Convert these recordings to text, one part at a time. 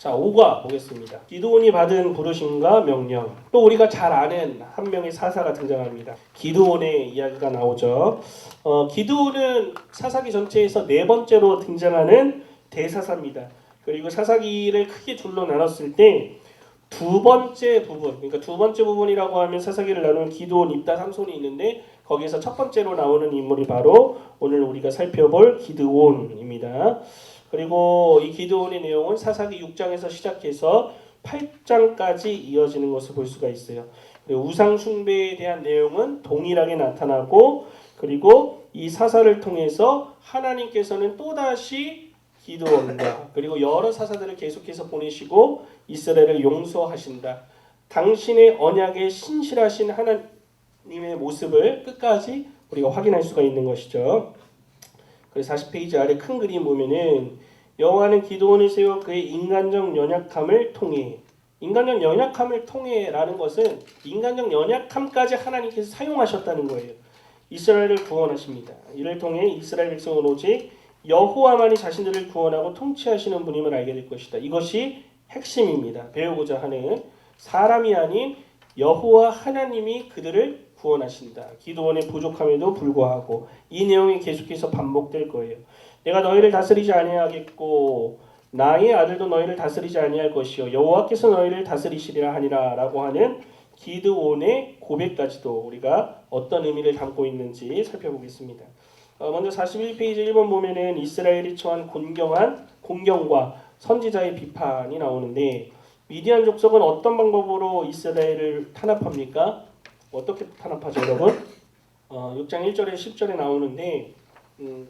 자, 5가 보겠습니다. 기드온이 받은 부르심과 명령. 또 우리가 잘 아는 한 명의 사사가 등장합니다. 기드온의 이야기가 나오죠. 기드온은 사사기 전체에서 네 번째로 등장하는 대사사입니다. 그리고 사사기를 크게 둘로 나눴을 때 두 번째 부분, 그러니까 두 번째 부분이라고 하면 사사기를 나누면 기드온, 입다, 삼손이 있는데 거기에서 첫 번째로 나오는 인물이 바로 오늘 우리가 살펴볼 기드온입니다. 그리고 이 기드온의 내용은 사사기 6장에서 시작해서 8장까지 이어지는 것을 볼 수가 있어요. 우상 숭배에 대한 내용은 동일하게 나타나고, 그리고 이 사사를 통해서 하나님께서는 또다시 기드온과 그리고 여러 사사들을 계속해서 보내시고 이스라엘을 용서하신다. 당신의 언약에 신실하신 하나님의 모습을 끝까지 우리가 확인할 수가 있는 것이죠. 그래서 40페이지 아래 큰 그림 보면은 여호와는 기드온을 세워 그의 인간적 연약함을 통해, 인간적 연약함을 통해라는 것은 인간적 연약함까지 하나님께서 사용하셨다는 거예요. 이스라엘을 구원하십니다. 이를 통해 이스라엘 백성은 오직 여호와만이 자신들을 구원하고 통치하시는 분임을 알게 될 것이다. 이것이 핵심입니다. 배우고자 하는, 사람이 아닌 여호와 하나님이 그들을 구원하신다. 기드온의 부족함에도 불구하고 이 내용이 계속해서 반복될 거예요. 내가 너희를 다스리지 아니하겠고 나의 아들도 너희를 다스리지 아니할 것이요 여호와께서 너희를 다스리시리라 하니라 라고 하는 기드온의 고백까지도 우리가 어떤 의미를 담고 있는지 살펴보겠습니다. 먼저 41페이지 1번 보면은 이스라엘이 처한 공경과 선지자의 비판이 나오는데, 미디안 족속은 어떤 방법으로 이스라엘을 탄압합니까? 어떻게 탄압하죠, 여러분? 6장 1절에 10절에 나오는데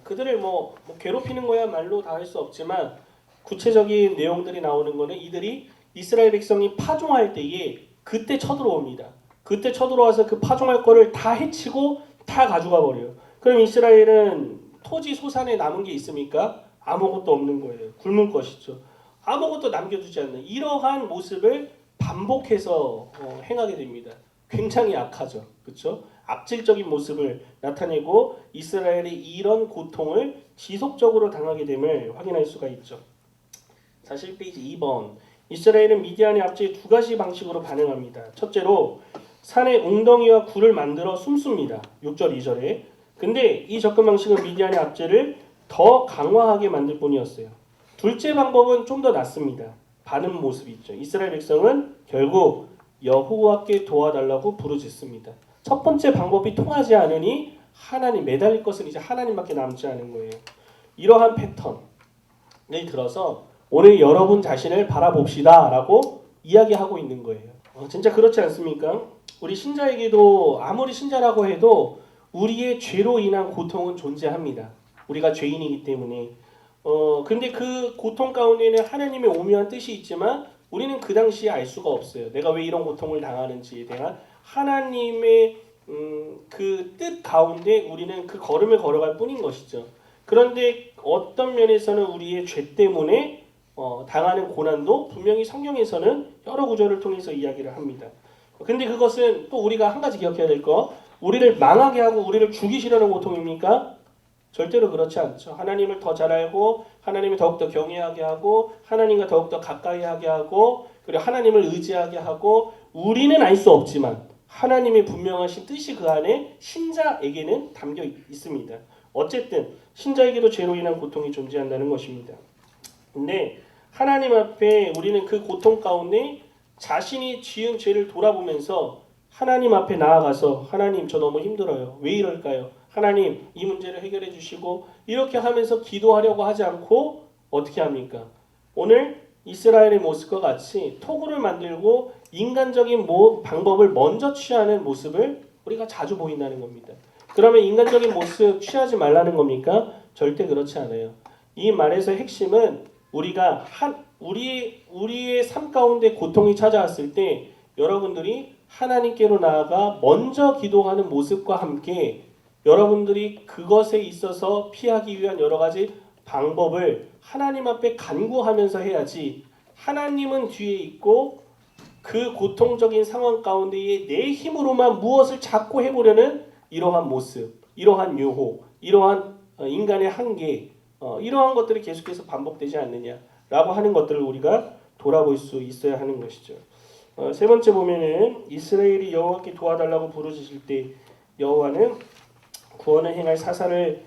그들을 뭐 괴롭히는 거야 말로 다 할 수 없지만 구체적인 내용들이 나오는 거는 이들이 이스라엘 백성이 파종할 때에 그때 쳐들어옵니다. 그때 쳐들어와서 그 파종할 거를 다 해치고 다 가져가 버려요. 그럼 이스라엘은 토지 소산에 남은 게 있습니까? 아무것도 없는 거예요. 굶을 것이죠. 아무것도 남겨두지 않는 이러한 모습을 반복해서 행하게 됩니다. 굉장히 악하죠. 그렇죠? 악질적인 모습을 나타내고 이스라엘이 이런 고통을 지속적으로 당하게 됨을 확인할 수가 있죠. 41페이지 2번. 이스라엘은 미디안의 압제에 두 가지 방식으로 반응합니다. 첫째로 산에 웅덩이와 굴을 만들어 숨습니다. 6절 2절에. 근데 이 접근 방식은 미디안의 압제를 더 강화하게 만들 뿐이었어요. 둘째 방법은 좀 더 낫습니다. 반응 모습이 있죠. 이스라엘 백성은 결국 여호와께 도와달라고 부르짖습니다. 첫 번째 방법이 통하지 않으니 하나님, 매달릴 것은 이제 하나님밖에 남지 않은 거예요. 이러한 패턴을 들어서 오늘 여러분 자신을 바라봅시다 라고 이야기하고 있는 거예요. 진짜 그렇지 않습니까? 우리 신자에게도 아무리 신자라고 해도 우리의 죄로 인한 고통은 존재합니다. 우리가 죄인이기 때문에. 근데 그 고통 가운데는 하나님의 오묘한 뜻이 있지만 우리는 그 당시에 알 수가 없어요. 내가 왜 이런 고통을 당하는지에 대한 하나님의 그 뜻 가운데 우리는 그 걸음을 걸어갈 뿐인 것이죠. 그런데 어떤 면에서는 우리의 죄 때문에 당하는 고난도 분명히 성경에서는 여러 구절을 통해서 이야기를 합니다. 근데 그것은 또 우리가 한 가지 기억해야 될 거, 우리를 망하게 하고 우리를 죽이시려는 고통입니까? 절대로 그렇지 않죠. 하나님을 더 잘 알고 하나님을 더욱더 경외하게 하고 하나님과 더욱더 가까이 하게 하고 그리고 하나님을 의지하게 하고, 우리는 알 수 없지만 하나님의 분명하신 뜻이 그 안에 신자에게는 담겨 있습니다. 어쨌든 신자에게도 죄로 인한 고통이 존재한다는 것입니다. 근데 하나님 앞에 우리는 그 고통 가운데 자신이 지은 죄를 돌아보면서 하나님 앞에 나아가서 하나님, 저 너무 힘들어요. 왜 이럴까요? 하나님, 이 문제를 해결해 주시고, 이렇게 하면서 기도하려고 하지 않고 어떻게 합니까? 오늘 이스라엘의 모습과 같이 토굴을 만들고 인간적인 방법을 먼저 취하는 모습을 우리가 자주 보인다는 겁니다. 그러면 인간적인 모습 취하지 말라는 겁니까? 절대 그렇지 않아요. 이 말에서 핵심은 우리가 우리의 삶 가운데 고통이 찾아왔을 때 여러분들이 하나님께로 나아가 먼저 기도하는 모습과 함께 여러분들이 그것에 있어서 피하기 위한 여러 가지 방법을 하나님 앞에 간구하면서 해야지, 하나님은 뒤에 있고 그 고통적인 상황 가운데에 내 힘으로만 무엇을 자꾸 해보려는 이러한 모습, 이러한 유혹, 이러한 인간의 한계, 이러한 것들이 계속해서 반복되지 않느냐라고 하는 것들을 우리가 돌아볼 수 있어야 하는 것이죠. 세 번째 보면은 이스라엘이 여호와께 도와달라고 부르짖을 때 여호와는 구원을 행할 사사를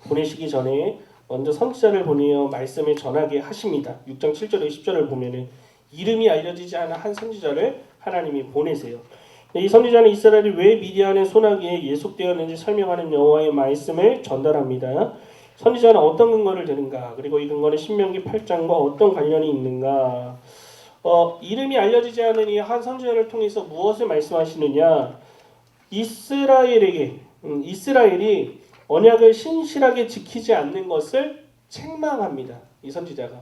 보내시기 전에 먼저 선지자를 보내어 말씀을 전하게 하십니다. 6장 7절에 10절을 보면은 이름이 알려지지 않은 한 선지자를 하나님이 보내세요. 이 선지자는 이스라엘이 왜 미디안의 소나기에 예속되었는지 설명하는 여호와의 말씀을 전달합니다. 선지자는 어떤 근거를 드는가? 그리고 이 근거는 신명기 8장과 어떤 관련이 있는가? 이름이 알려지지 않은 이 한 선지자를 통해서 무엇을 말씀하시느냐? 이스라엘이 언약을 신실하게 지키지 않는 것을 책망합니다. 이 선지자가.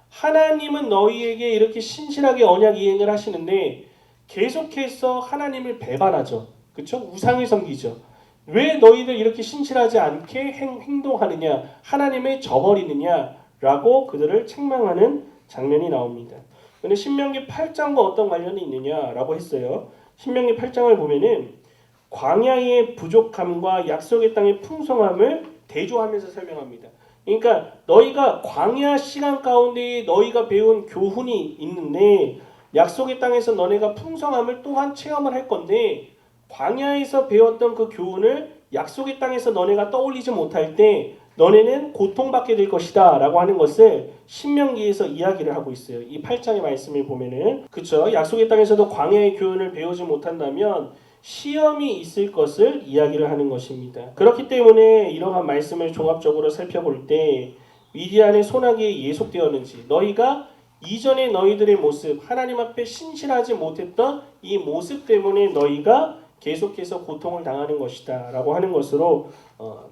하나님은 너희에게 이렇게 신실하게 언약 이행을 하시는데 계속해서 하나님을 배반하죠. 그렇죠? 우상을 섬기죠. 왜 너희들 이렇게 신실하지 않게 행동하느냐? 하나님을 저버리느냐라고 그들을 책망하는 장면이 나옵니다. 근데 신명기 8장과 어떤 관련이 있느냐라고 했어요. 신명기 8장을 보면은 광야의 부족함과 약속의 땅의 풍성함을 대조하면서 설명합니다. 그러니까 너희가 광야 시간 가운데 너희가 배운 교훈이 있는데 약속의 땅에서 너네가 풍성함을 또한 체험을 할 건데 광야에서 배웠던 그 교훈을 약속의 땅에서 너네가 떠올리지 못할 때 너네는 고통받게 될 것이다 라고 하는 것을 신명기에서 이야기를 하고 있어요. 이 8장의 말씀을 보면은 그쵸? 약속의 땅에서도 광야의 교훈을 배우지 못한다면 시험이 있을 것을 이야기를 하는 것입니다. 그렇기 때문에 이러한 말씀을 종합적으로 살펴볼 때 미디안의 소나기에 예속되었는지 너희가 이전에 너희들의 모습 하나님 앞에 신실하지 못했던 이 모습 때문에 너희가 계속해서 고통을 당하는 것이다 라고 하는 것으로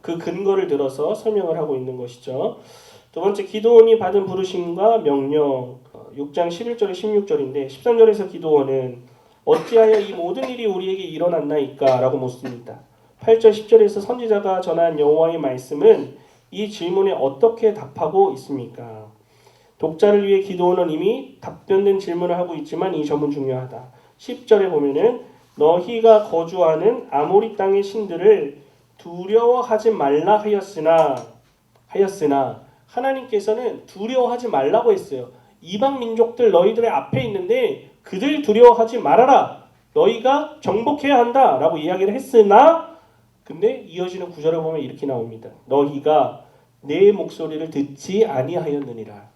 그 근거를 들어서 설명을 하고 있는 것이죠. 두 번째 기드온이 받은 부르심과 명령 6장 11절에 16절인데 13절에서 기드온은 어찌하여 이 모든 일이 우리에게 일어났나이까 라고 묻습니다. 8절 10절에서 선지자가 전한 여호와의 말씀은 이 질문에 어떻게 답하고 있습니까? 독자를 위해 기드온은 이미 답변된 질문을 하고 있지만 이 점은 중요하다. 10절에 보면은 너희가 거주하는 아모리 땅의 신들을 두려워하지 말라 하였으나 하나님께서는 두려워하지 말라고 했어요. 이방 민족들 너희들의 앞에 있는데 그들 두려워하지 말아라. 너희가 정복해야 한다 라고 이야기를 했으나 근데 이어지는 구절을 보면 이렇게 나옵니다. 너희가 내 목소리를 듣지 아니하였느니라.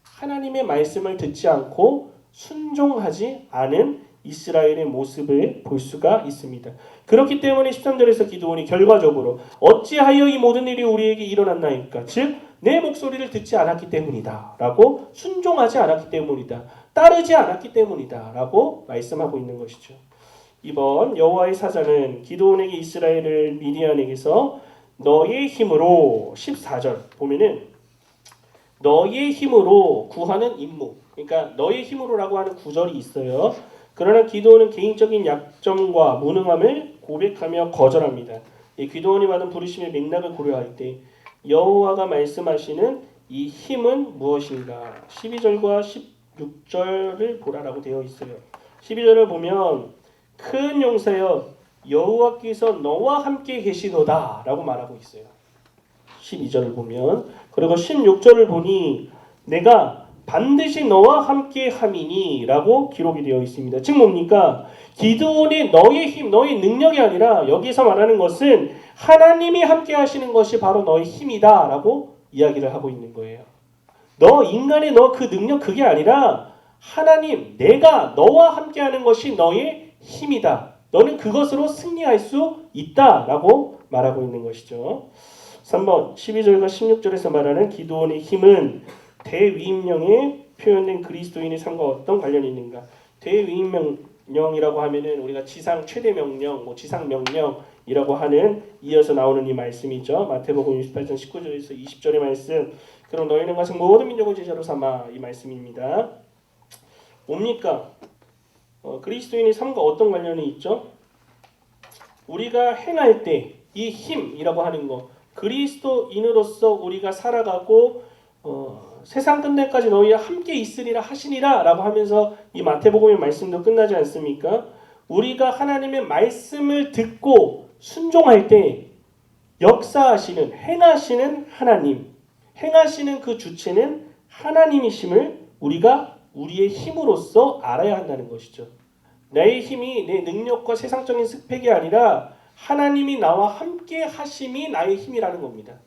하나님의 말씀을 듣지 않고 순종하지 않은 이스라엘의 모습을 볼 수가 있습니다. 그렇기 때문에 13절에서 기드온이 결과적으로 어찌하여 이 모든 일이 우리에게 일어났나이까? 즉 내 목소리를 듣지 않았기 때문이다 라고 순종하지 않았기 때문이다. 따르지 않았기 때문이다 라고 말씀하고 있는 것이죠. 이번 여호와의 사자는 기드온에게 이스라엘을 미디안에게서 너의 힘으로 14절 보면은 너의 힘으로 구하는 임무 그러니까 너의 힘으로라고 하는 구절이 있어요. 그러나 기드온은 개인적인 약점과 무능함을 고백하며 거절합니다. 이 기드온이 받은 부르심의 맥락을 고려할 때 여호와가 말씀하시는 이 힘은 무엇인가? 12절과 16절을 보라라고 되어 있어요. 12절을 보면 큰 용사여 여호와께서 너와 함께 계시도다 라고 말하고 있어요. 12절을 보면 그리고 16절을 보니 내가 반드시 너와 함께 함이니 라고 기록이 되어 있습니다. 즉 뭡니까? 기드온의 너의 힘, 너의 능력이 아니라 여기서 말하는 것은 하나님이 함께 하시는 것이 바로 너의 힘이다 라고 이야기를 하고 있는 거예요. 너 인간의 너 그 능력 그게 아니라 하나님 내가 너와 함께 하는 것이 너의 힘이다. 너는 그것으로 승리할 수 있다 라고 말하고 있는 것이죠. 3번 12절과 16절에서 말하는 기드온의 힘은 대위임령에 표현된 그리스도인의 삶과 어떤 관련이 있는가? 대위임령이라고 하면은 우리가 지상 최대 명령, 지상 명령이라고 하는 이어서 나오는 이 말씀이죠. 마태복음 28장 19절에서 20절의 말씀. 그럼 너희는 가서 모든 민족을 제자로 삼아 이 말씀입니다. 뭡니까? 그리스도인의 삶과 어떤 관련이 있죠? 우리가 행할 때 이 힘이라고 하는 거 그리스도인으로서 우리가 살아가고 세상 끝날까지 너희와 함께 있으리라 하시니라 라고 하면서 이 마태복음의 말씀도 끝나지 않습니까? 우리가 하나님의 말씀을 듣고 순종할 때 역사하시는 행하시는 하나님 행하시는 그 주체는 하나님이심을 우리가 우리의 힘으로써 알아야 한다는 것이죠. 나의 힘이 내 능력과 세상적인 스펙이 아니라 하나님이 나와 함께 하심이 나의 힘이라는 겁니다.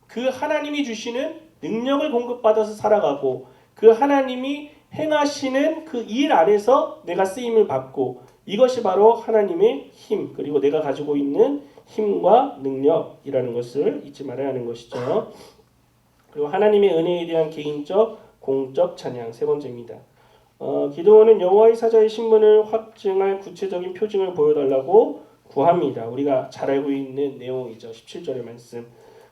그 하나님이 주시는 능력을 공급받아서 살아가고 그 하나님이 행하시는 그 일 안에서 내가 쓰임을 받고 이것이 바로 하나님의 힘 그리고 내가 가지고 있는 힘과 능력이라는 것을 잊지 말아야 하는 것이죠. 그리고 하나님의 은혜에 대한 개인적 공적 찬양 세 번째입니다. 기도원은 여호와의 사자의 신분을 확증할 구체적인 표징을 보여달라고 구합니다. 우리가 잘 알고 있는 내용이죠. 17절의 말씀.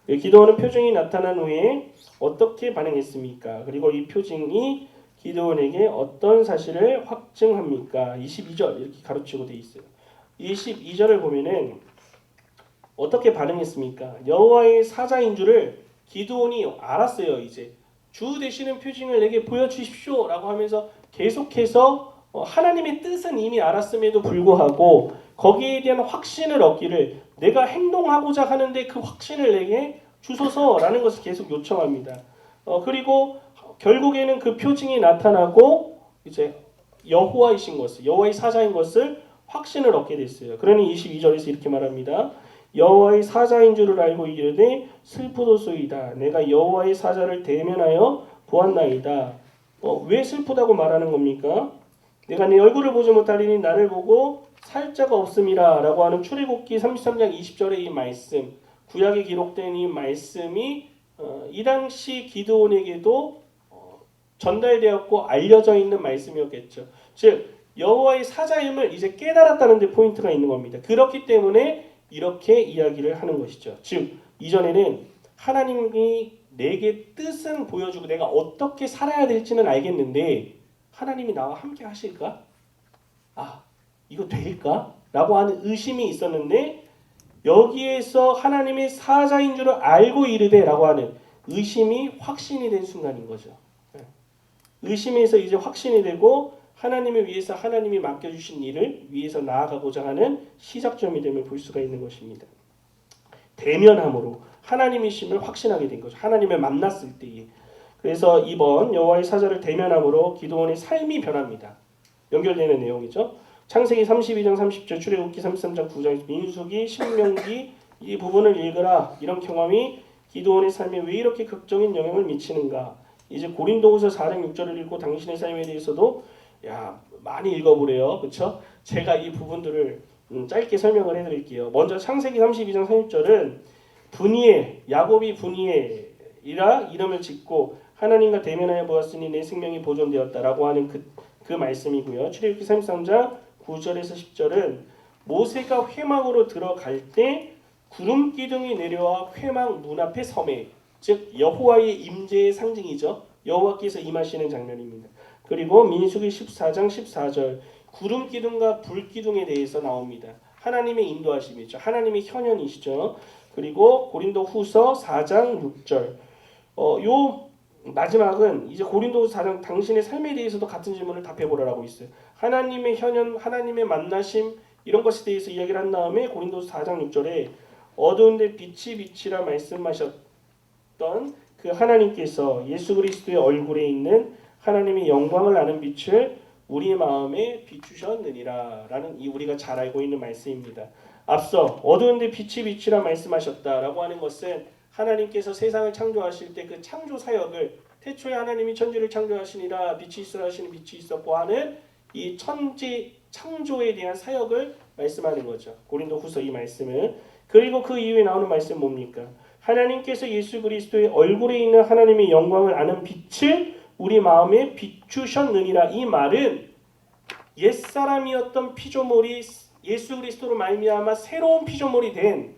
기도원은 표징이 나타난 후에 어떻게 반응했습니까? 그리고 이 표징이 기도원에게 어떤 사실을 확증합니까? 22절 이렇게 가로치고 되어 있어요. 22절을 보면은 어떻게 반응했습니까? 여호와의 사자인 줄을 기도원이 알았어요. 이제 주 되시는 표징을 내게 보여주십시오 라고 하면서 계속해서 하나님의 뜻은 이미 알았음에도 불구하고 거기에 대한 확신을 얻기를 내가 행동하고자 하는데 그 확신을 내게 주소서라는 것을 계속 요청합니다. 그리고 결국에는 그 표징이 나타나고 이제 여호와이신 것을 여호와의 사자인 것을 확신을 얻게 됐어요. 그러니 22절에서 이렇게 말합니다. 여호와의 사자인 줄을 알고 이르되 슬프도소이다. 내가 여호와의 사자를 대면하여 보았나이다. 왜 슬프다고 말하는 겁니까? 내가 네 얼굴을 보지 못하리니 나를 보고 살 자가 없음이라 라고 하는 출애굽기 33장 20절의 이 말씀 구약에 기록된 이 말씀이 이 당시 기드온에게도 전달되었고 알려져 있는 말씀이었겠죠. 즉 여호와의 사자임을 이제 깨달았다는 데 포인트가 있는 겁니다. 그렇기 때문에 이렇게 이야기를 하는 것이죠. 즉 이전에는 하나님이 내게 뜻은 보여주고 내가 어떻게 살아야 될지는 알겠는데 하나님이 나와 함께 하실까? 이거 될까? 라고 하는 의심이 있었는데 여기에서 하나님의 사자인 줄을 알고 이르되 라고 하는 의심이 확신이 된 순간인 거죠. 의심에서 이제 확신이 되고 하나님을 위해서 하나님이 맡겨주신 일을 위해서 나아가고자 하는 시작점이 됨을 볼 수가 있는 것입니다. 대면함으로 하나님이심을 확신하게 된 거죠. 하나님을 만났을 때에. 그래서 이번 여호와의 사자를 대면함으로 기드온의 삶이 변합니다. 연결되는 내용이죠. 창세기 32장 30절, 출애굽기 33장 9장, 민수기, 신명기 이 부분을 읽으라. 이런 경험이 기드온의 삶에 왜 이렇게 극적인 영향을 미치는가. 이제 고린도후서 4장 6절을 읽고 당신의 삶에 대해서도 많이 읽어보래요. 그렇죠? 제가 이 부분들을 짧게 설명을 해드릴게요. 먼저 창세기 32장 30절은 분이엘, 야곱이 분이엘이라 이름을 짓고 하나님과 대면하여 보았으니 내 생명이 보존되었다라고 하는 그 말씀이고요. 출애굽기 33장 9절에서 10절은 모세가 회막으로 들어갈 때 구름 기둥이 내려와 회막 문 앞에 섬에, 즉 여호와의 임재의 상징이죠. 여호와께서 임하시는 장면입니다. 그리고 민수기 14장 14절 구름 기둥과 불 기둥에 대해서 나옵니다. 하나님의 인도하심이죠. 하나님의 현현이시죠. 그리고 고린도후서 4장 6절. 요 마지막은 이제 고린도후서 4장 당신의 삶에 대해서도 같은 질문을 답해보라라고 있어요. 하나님의 현현, 하나님의 만나심 이런 것에 대해서 이야기를 한 다음에 고린도후서 4장 6절에 어두운데 빛이 빛이라 말씀하셨던 그 하나님께서 예수 그리스도의 얼굴에 있는 하나님의 영광을 아는 빛을 우리 마음에 비추셨느니라 라는 이 우리가 잘 알고 있는 말씀입니다. 앞서 어두운데 빛이 빛이라 말씀하셨다라고 하는 것은 하나님께서 세상을 창조하실 때 그 창조 사역을 태초에 하나님이 천지를 창조하시니라 빛이 있으라 하시는 빛이 있었고 하는 이 천지 창조에 대한 사역을 말씀하는 거죠. 고린도후서 이 말씀은. 그리고 그 이후에 나오는 말씀 뭡니까? 하나님께서 예수 그리스도의 얼굴에 있는 하나님의 영광을 아는 빛을 우리 마음에 비추셨느니라. 이 말은 옛사람이었던 피조물이 예수 그리스도로 말미암아 새로운 피조물이 된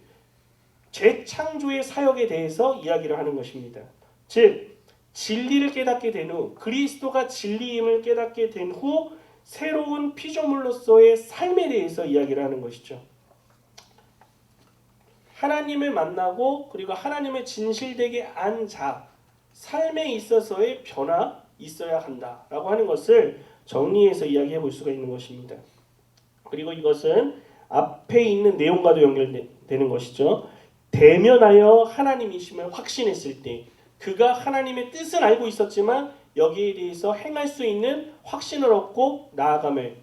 재창조의 사역에 대해서 이야기를 하는 것입니다. 즉 진리를 깨닫게 된 후 그리스도가 진리임을 깨닫게 된 후 새로운 피조물로서의 삶에 대해서 이야기를 하는 것이죠. 하나님을 만나고 그리고 하나님을 진실되게 안 자 삶에 있어서의 변화 있어야 한다라고 하는 것을 정리해서 이야기해 볼 수가 있는 것입니다. 그리고 이것은 앞에 있는 내용과도 연결되는 것이죠. 대면하여 하나님이심을 확신했을 때 그가 하나님의 뜻을 알고 있었지만 여기에 대해서 행할 수 있는 확신을 얻고 나아감을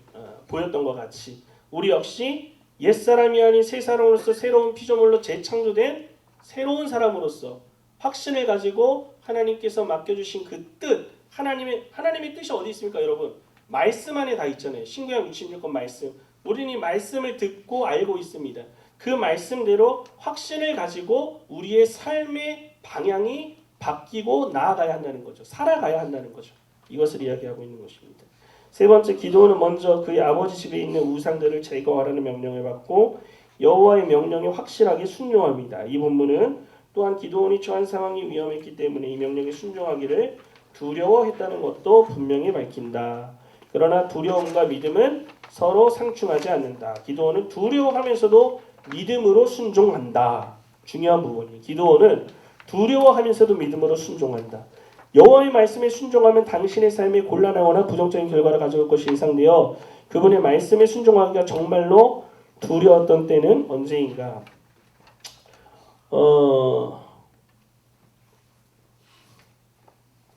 보였던 것 같이 우리 역시 옛사람이 아닌 새 사람으로서 새로운 피조물로 재창조된 새로운 사람으로서 확신을 가지고 하나님께서 맡겨주신 그 뜻, 하나님의 뜻이 어디 있습니까, 여러분? 말씀 안에 다 있잖아요. 신구약 66권 말씀. 우리는 이 말씀을 듣고 알고 있습니다. 그 말씀대로 확신을 가지고 우리의 삶의 방향이 바뀌고 나아가야 한다는 거죠. 살아가야 한다는 거죠. 이것을 이야기하고 있는 것입니다. 세 번째, 기도는 먼저 그의 아버지 집에 있는 우상들을 제거하라는 명령을 받고 여호와의 명령에 확실하게 순종합니다. 이 본문은 또한 기도원이 처한 상황이 위험했기 때문에 이 명령에 순종하기를 두려워했다는 것도 분명히 밝힌다. 그러나 두려움과 믿음은 서로 상충하지 않는다. 기도원은 두려워하면서도 믿음으로 순종한다. 중요한 부분이 기도원은 두려워하면서도 믿음으로 순종한다. 여호와의 말씀에 순종하면 당신의 삶에 곤란하거나 부정적인 결과를 가져올 것이 예상되어 그분의 말씀에 순종하기가 정말로 두려웠던 때는 언제인가?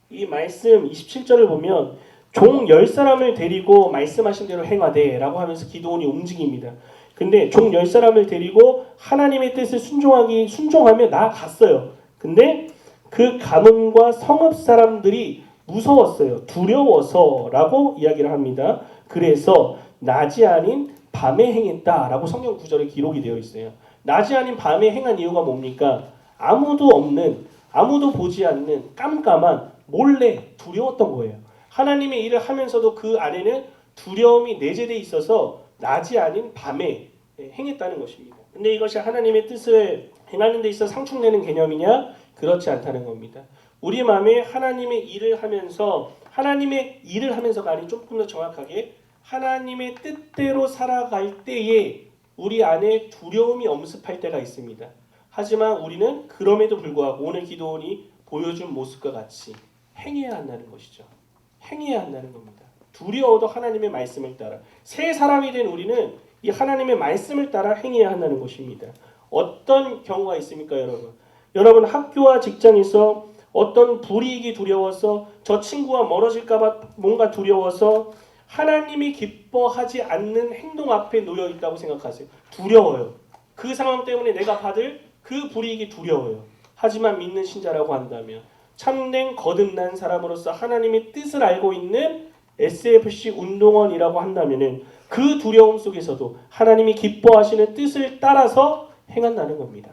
이 말씀 27절을 보면 종 10사람을 데리고 말씀하신 대로 행하되 라고 하면서 기도원이 움직입니다. 근데 종 10사람을 데리고 하나님의 뜻을 순종하며 나아갔어요. 근데 그 가문과 성읍 사람들이 무서웠어요. 두려워서라고 이야기를 합니다. 그래서 낮이 아닌 밤에 행했다라고 성경 구절에 기록이 되어 있어요. 낮이 아닌 밤에 행한 이유가 뭡니까? 아무도 없는, 아무도 보지 않는 깜깜한 몰래 두려웠던 거예요. 하나님의 일을 하면서도 그 안에는 두려움이 내재되어 있어서 낮이 아닌 밤에 행했다는 것입니다. 근데 이것이 하나님의 뜻을 행하는 데 있어 상충되는 개념이냐? 그렇지 않다는 겁니다. 우리 마음에 하나님의 일을 하면서가 아닌 조금 더 정확하게 하나님의 뜻대로 살아갈 때에 우리 안에 두려움이 엄습할 때가 있습니다. 하지만 우리는 그럼에도 불구하고 오늘 기도원이 보여준 모습과 같이 행해야 한다는 것이죠. 행해야 한다는 겁니다. 두려워도 하나님의 말씀을 따라 새 사람이 된 우리는 이 하나님의 말씀을 따라 행해야 한다는 것입니다. 어떤 경우가 있습니까, 여러분? 여러분 학교와 직장에서 어떤 불이익이 두려워서 저 친구와 멀어질까 봐 뭔가 두려워서 하나님이 기뻐하지 않는 행동 앞에 놓여 있다고 생각하세요. 두려워요. 그 상황 때문에 내가 받을 그 불이익이 두려워요. 하지만 믿는 신자라고 한다면 참된 거듭난 사람으로서 하나님의 뜻을 알고 있는 SFC 운동원이라고 한다면은 그 두려움 속에서도 하나님이 기뻐하시는 뜻을 따라서 행한다는 겁니다.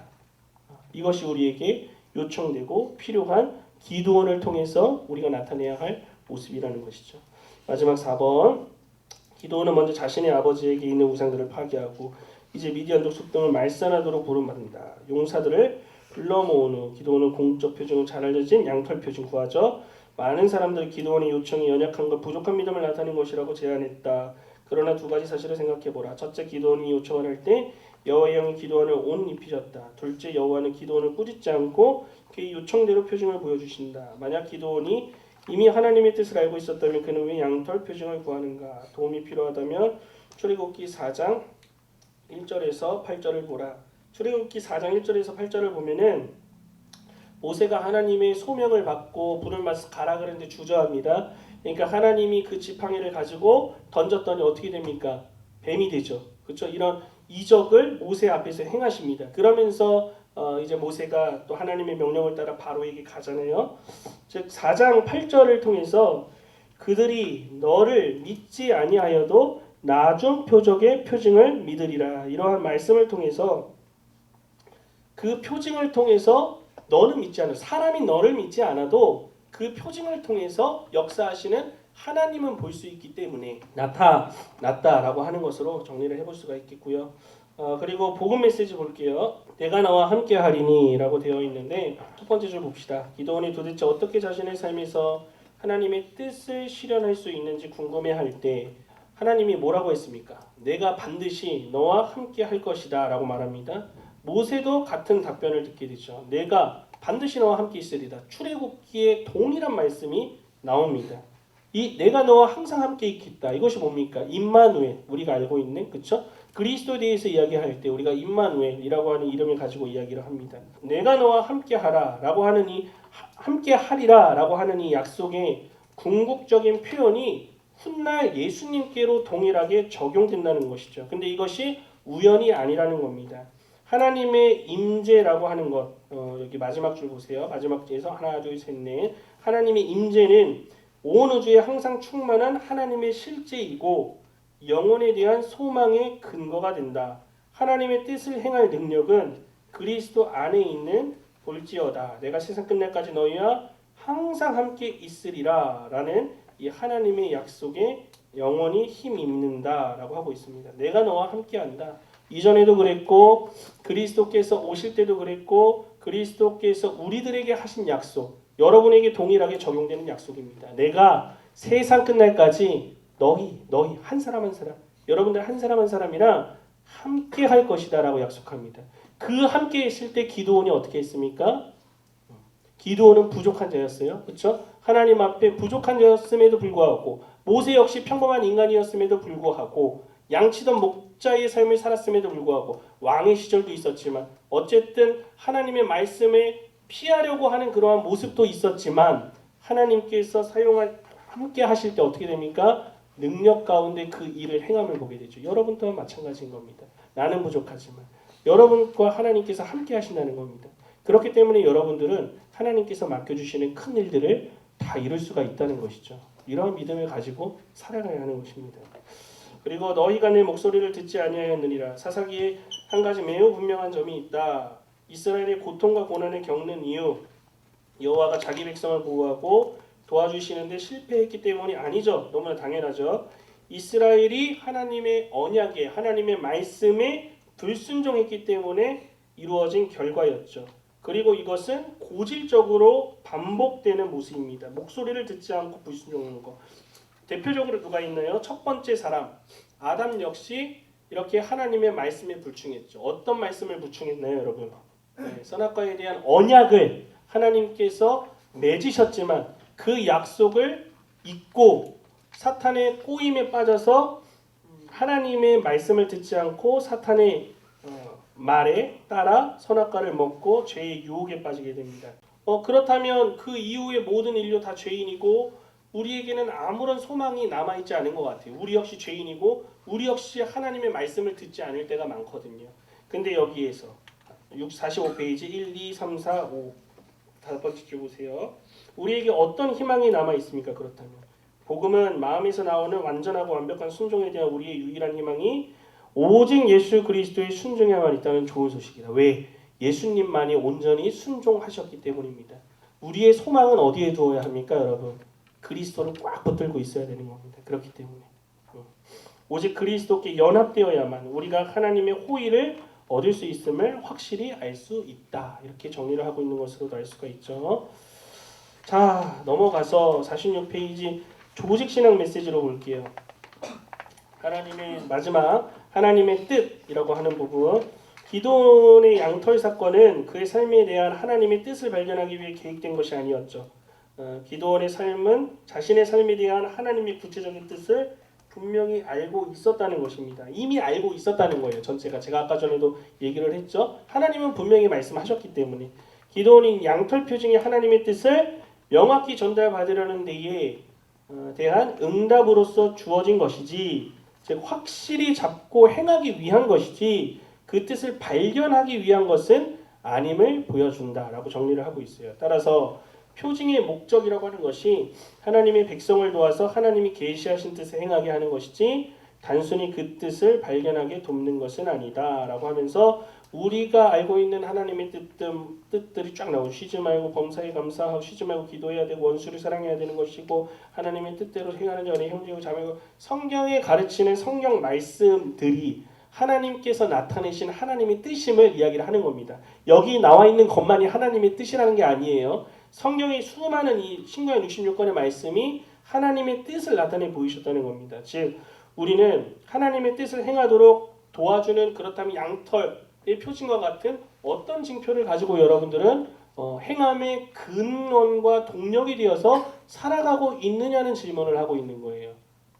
이것이 우리에게 요청되고 필요한 기도원을 통해서 우리가 나타내야 할 모습이라는 것이죠. 마지막 4번, 기도원은 먼저 자신의 아버지에게 있는 우상들을 파괴하고 이제 미디안족 속등을 말살하도록 부름받는다. 용사들을 불러 모은 후 기도원은 공적 표징으로 잘 알려진 양털 표징 구하죠. 많은 사람들이 기도원의 요청이 연약한 것, 부족한 믿음을 나타낸 것이라고 제안했다. 그러나 두 가지 사실을 생각해보라. 첫째, 기도원이 요청을 할 때 여호와의 영이 기도원을 옷 입히셨다. 둘째, 여호와는 기도원을 꾸짖지 않고 그의 요청대로 표징을 보여주신다. 만약 기도원이 이미 하나님의 뜻을 알고 있었다면 그는 왜 양털 표징을 구하는가? 도움이 필요하다면 출애굽기 4장 1절에서 8절을 보라. 출애굽기 4장 1절에서 8절을 보면은 모세가 하나님의 소명을 받고 불을 맞서 가라 그랬는데 주저합니다. 그러니까 하나님이 그 지팡이를 가지고 던졌더니 어떻게 됩니까? 뱀이 되죠. 그렇죠? 이런 이적을 모세 앞에서 행하십니다. 그러면서 이제 모세가 또 하나님의 명령을 따라 바로에게 가잖아요. 즉 4장 8절을 통해서 그들이 너를 믿지 아니하여도 나중 표적의 표징을 믿으리라. 이러한 말씀을 통해서 그 표징을 통해서 너는 믿지 않아. 사람이 너를 믿지 않아도 그 표징을 통해서 역사하시는 하나님은 볼 수 있기 때문에 나타났다라고 하는 것으로 정리를 해볼 수가 있겠고요. 그리고 복음 메시지 볼게요. 내가 나와 함께 하리니 라고 되어 있는데 첫 번째 줄 봅시다. 기도원이 도대체 어떻게 자신의 삶에서 하나님의 뜻을 실현할 수 있는지 궁금해할 때 하나님이 뭐라고 했습니까? 내가 반드시 너와 함께 할 것이다 라고 말합니다. 모세도 같은 답변을 듣게 되죠. 내가 반드시 너와 함께 있으리다. 출애굽기에 동일한 말씀이 나옵니다. 이 내가 너와 항상 함께 있겠다. 이것이 뭡니까? 임마누엘. 우리가 알고 있는 그렇죠? 그리스도에 대해서 이야기할 때 우리가 임마누엘이라고 하는 이름을 가지고 이야기를 합니다. 내가 너와 함께 하라라고 하는 이 함께 하리라라고 하는 이 약속의 궁극적인 표현이 훗날 예수님께로 동일하게 적용된다는 것이죠. 근데 이것이 우연이 아니라는 겁니다. 하나님의 임재라고 하는 것, 여기 마지막 줄 보세요. 마지막 줄에서 하나, 둘, 셋, 넷. 하나님의 임재는 온 우주에 항상 충만한 하나님의 실제이고 영혼에 대한 소망의 근거가 된다. 하나님의 뜻을 행할 능력은 그리스도 안에 있는 볼지어다. 내가 세상 끝날까지 너희와 항상 함께 있으리라 라는 이 하나님의 약속에 영원히 힘입는다라고 하고 있습니다. 내가 너와 함께한다. 이전에도 그랬고 그리스도께서 오실 때도 그랬고 그리스도께서 우리들에게 하신 약속 여러분에게 동일하게 적용되는 약속입니다. 내가 세상 끝날까지 너희 한 사람 한 사람 여러분들 한 사람 한 사람이랑 함께 할 것이다 라고 약속합니다. 그 함께 있을 때 기드온이 어떻게 했습니까? 기드온은 부족한 자였어요. 그렇죠? 하나님 앞에 부족한 자였음에도 불구하고 모세 역시 평범한 인간이었음에도 불구하고 양치던 목자의 삶을 살았음에도 불구하고 왕의 시절도 있었지만 어쨌든 하나님의 말씀에 피하려고 하는 그러한 모습도 있었지만 하나님께서 함께 하실 때 어떻게 됩니까? 능력 가운데 그 일을 행함을 보게 되죠. 여러분 또한 마찬가지인 겁니다. 나는 부족하지만 여러분과 하나님께서 함께 하신다는 겁니다. 그렇기 때문에 여러분들은 하나님께서 맡겨주시는 큰 일들을 다 이룰 수가 있다는 것이죠. 이러한 믿음을 가지고 살아가야 하는 것입니다. 그리고 너희가 내 목소리를 듣지 아니하였느니라. 사사기에 한 가지 매우 분명한 점이 있다. 이스라엘의 고통과 고난을 겪는 이유 여호와가 자기 백성을 보호하고 도와주시는데 실패했기 때문이 아니죠. 너무나 당연하죠. 이스라엘이 하나님의 언약에 하나님의 말씀에 불순종했기 때문에 이루어진 결과였죠. 그리고 이것은 고질적으로 반복되는 모습입니다. 목소리를 듣지 않고 불순종하는 것. 대표적으로 누가 있나요? 첫 번째 사람 아담 역시 이렇게 하나님의 말씀에 불충했죠. 어떤 말씀을 불충했나요, 여러분? 선악과에 대한 언약을 하나님께서 맺으셨지만 그 약속을 잊고 사탄의 꼬임에 빠져서 하나님의 말씀을 듣지 않고 사탄의 말에 따라 선악과를 먹고 죄의 유혹에 빠지게 됩니다. 그렇다면 그 이후에 모든 인류 다 죄인이고 우리에게는 아무런 소망이 남아있지 않은 것 같아요. 우리 역시 죄인이고 우리 역시 하나님의 말씀을 듣지 않을 때가 많거든요. 근데 여기에서 45페이지 1, 2, 3, 4, 5 다섯 번째 줄 보세요. 우리에게 어떤 희망이 남아있습니까? 그렇다면 복음은 마음에서 나오는 완전하고 완벽한 순종에 대한 우리의 유일한 희망이 오직 예수 그리스도의 순종에만 있다는 좋은 소식이다. 왜? 예수님만이 온전히 순종하셨기 때문입니다. 우리의 소망은 어디에 두어야 합니까, 여러분? 그리스도를 꽉 붙들고 있어야 되는 겁니다. 그렇기 때문에 오직 그리스도께 연합되어야만 우리가 하나님의 호의를 얻을 수 있음을 확실히 알 수 있다. 이렇게 정리를 하고 있는 것으로도 알 수가 있죠. 자, 넘어가서 46페이지 조직신앙 메시지로 볼게요. 하나님의 마지막 하나님의 뜻이라고 하는 부분. 기드온의 양털 사건은 그의 삶에 대한 하나님의 뜻을 발견하기 위해 계획된 것이 아니었죠. 기드온의 삶은 자신의 삶에 대한 하나님의 구체적인 뜻을 분명히 알고 있었다는 것입니다. 이미 알고 있었다는 거예요. 전체가 제가 아까 전에도 얘기를 했죠. 하나님은 분명히 말씀하셨기 때문에 기드온이 양털 표징의 하나님의 뜻을 명확히 전달받으려는 데에 대한 응답으로서 주어진 것이지, 즉 확실히 잡고 행하기 위한 것이지 그 뜻을 발견하기 위한 것은 아님을 보여준다라고 정리를 하고 있어요. 따라서 표징의 목적이라고 하는 것이 하나님의 백성을 도와서 하나님이 계시하신 뜻을 행하게 하는 것이지 단순히 그 뜻을 발견하게 돕는 것은 아니다라고 하면서 우리가 알고 있는 하나님의 뜻들이 쫙 나오죠. 쉬지 말고 범사에 감사하고 쉬지 말고 기도해야 되고 원수를 사랑해야 되는 것이고 하나님의 뜻대로 행하는 자는 형제고 자매고 성경에 가르치는 성경 말씀들이 하나님께서 나타내신 하나님의 뜻임을 이야기를 하는 겁니다. 여기 나와 있는 것만이 하나님의 뜻이라는 게 아니에요. 성경의 수많은 이 신구약 66권의 말씀이 하나님의 뜻을 나타내 보이셨다는 겁니다. 즉 우리는 하나님의 뜻을 행하도록 도와주는 그렇다면 양털의 표징과 같은 어떤 징표를 가지고 여러분들은 행함의 근원과 동력이 되어서 살아가고 있느냐는 질문을 하고 있는 거예요.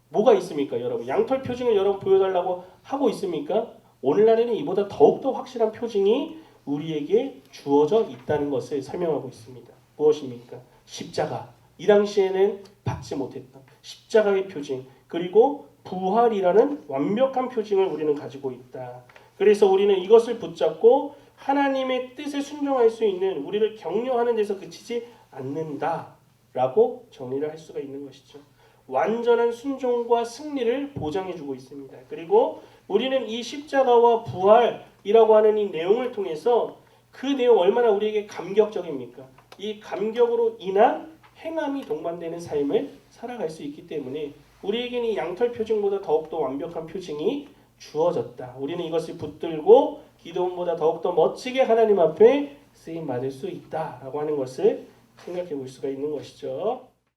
뭐가 있습니까, 여러분? 양털 표징을 여러분 보여달라고 하고 있습니까? 오늘날에는 이보다 더욱더 확실한 표징이 우리에게 주어져 있다는 것을 설명하고 있습니다. 무엇입니까? 십자가. 이 당시에는 받지 못했던 십자가의 표징, 그리고 부활이라는 완벽한 표징을 우리는 가지고 있다. 그래서 우리는 이것을 붙잡고 하나님의 뜻에 순종할 수 있는, 우리를 격려하는 데서 그치지 않는다라고 정리를 할 수가 있는 것이죠. 완전한 순종과 승리를 보장해주고 있습니다. 그리고 우리는 이 십자가와 부활이라고 하는 이 내용을 통해서 그 내용 얼마나 우리에게 감격적입니까? 이 감격으로 인한 행함이 동반되는 삶을 살아갈 수 있기 때문에 우리에게는 이 양털 표징보다 더욱더 완벽한 표징이 주어졌다. 우리는 이것을 붙들고 기도원보다 더욱더 멋지게 하나님 앞에 쓰임 받을 수 있다라고 하는 것을 생각해 볼 수가 있는 것이죠.